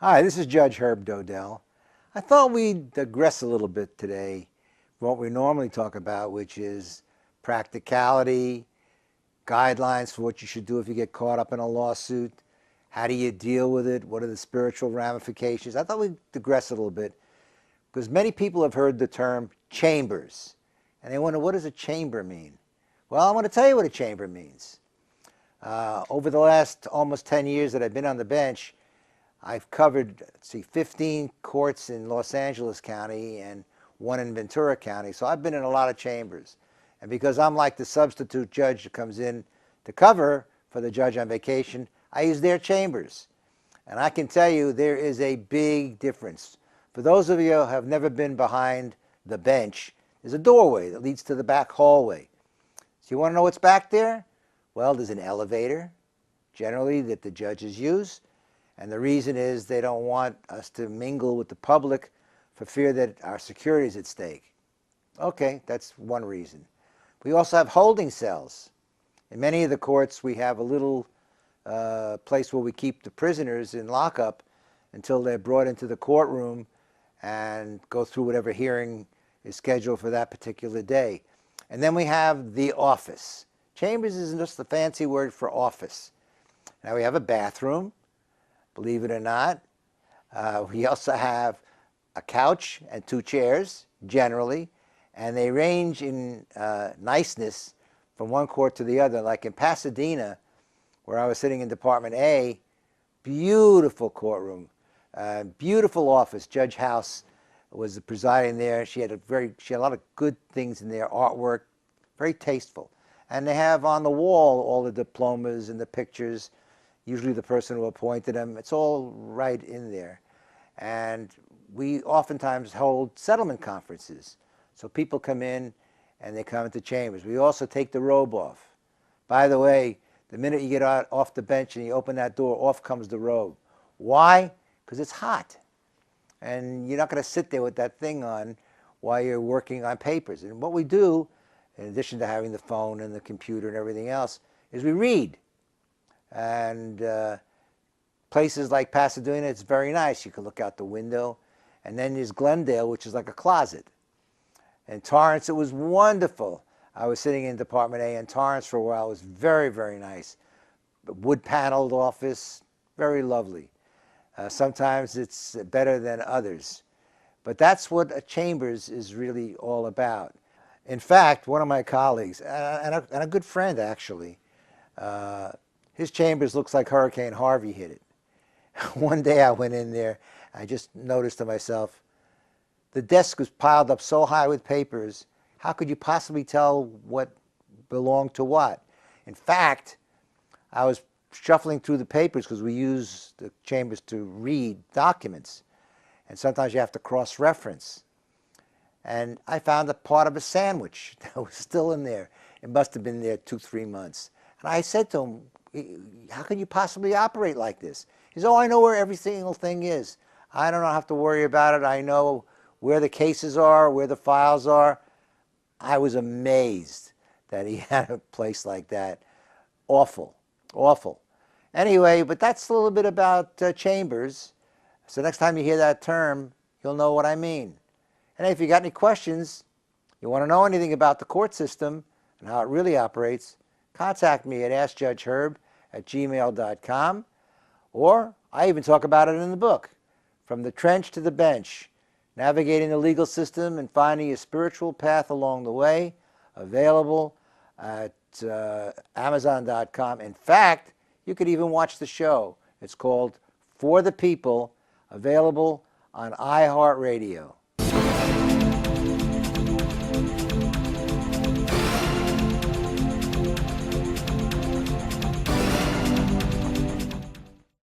Hi, this is Judge Herb Dodell. I thought we'd digress a little bit today from what we normally talk about, which is practicality, guidelines for what you should do if you get caught up in a lawsuit. How do you deal with it? What are the spiritual ramifications? I thought we'd digress a little bit because many people have heard the term chambers, and they wonder, what does a chamber mean? Well, I want to tell you what a chamber means. Over the last almost 10 years that I've been on the bench, I've covered, 15 courts in Los Angeles County and one in Ventura County. So I've been in a lot of chambers. And because I'm like the substitute judge that comes in to cover for the judge on vacation, I use their chambers. And I can tell you there is a big difference. For those of you who have never been behind the bench, there's a doorway that leads to the back hallway. So you want to know what's back there? Well, there's an elevator, generally, that the judges use. And the reason is they don't want us to mingle with the public for fear that our security is at stake. Okay, that's one reason. We also have holding cells. In many of the courts, we have a little place where we keep the prisoners in lockup until they're brought into the courtroom and go through whatever hearing is scheduled for that particular day. And then we have the office. Chambers is just a fancy word for office. Now we have a bathroom. Believe it or not. We also have a couch and 2 chairs, generally, and they range in niceness from one court to the other. Like in Pasadena, where I was sitting in Department A, beautiful courtroom, beautiful office. Judge House was presiding there. She had a lot of good things in there, artwork, very tasteful. And they have on the wall all the diplomas and the pictures, usually the person who appointed them. It's all right in there. And we oftentimes hold settlement conferences. So people come in and they come into chambers. We also take the robe off. By the way, the minute you get off the bench and you open that door, off comes the robe. Why? Because it's hot. And you're not going to sit there with that thing on while you're working on papers. And what we do, in addition to having the phone and the computer and everything else, is we read. And places like Pasadena, it's very nice. You can look out the window. And then there's Glendale, which is like a closet. In Torrance, it was wonderful. I was sitting in Department A in Torrance for a while. It was very, very nice. Wood-paneled office, very lovely. Sometimes it's better than others. But that's what a chambers is really all about. In fact, one of my colleagues, and a good friend actually, his chambers looks like Hurricane Harvey hit it. One day I went in there, I just noticed to myself, the desk was piled up so high with papers, how could you possibly tell what belonged to what? In fact, I was shuffling through the papers because we use the chambers to read documents. And sometimes you have to cross-reference. And I found a part of a sandwich that was still in there. It must have been there 2-3 months. And I said to him, how can you possibly operate like this? He said, oh, I know where every single thing is. I don't have to worry about it. I know where the cases are, where the files are. I was amazed that he had a place like that. Awful, awful. Anyway, but that's a little bit about chambers. So next time you hear that term, you'll know what I mean. And if you got any questions, you want to know anything about the court system and how it really operates, contact me at askjudgeherb@gmail.com, or I even talk about it in the book, From the Trench to the Bench, Navigating the Legal System and Finding a Spiritual Path Along the Way, available at Amazon.com. In fact, you could even watch the show. It's called For the People, available on iHeartRadio.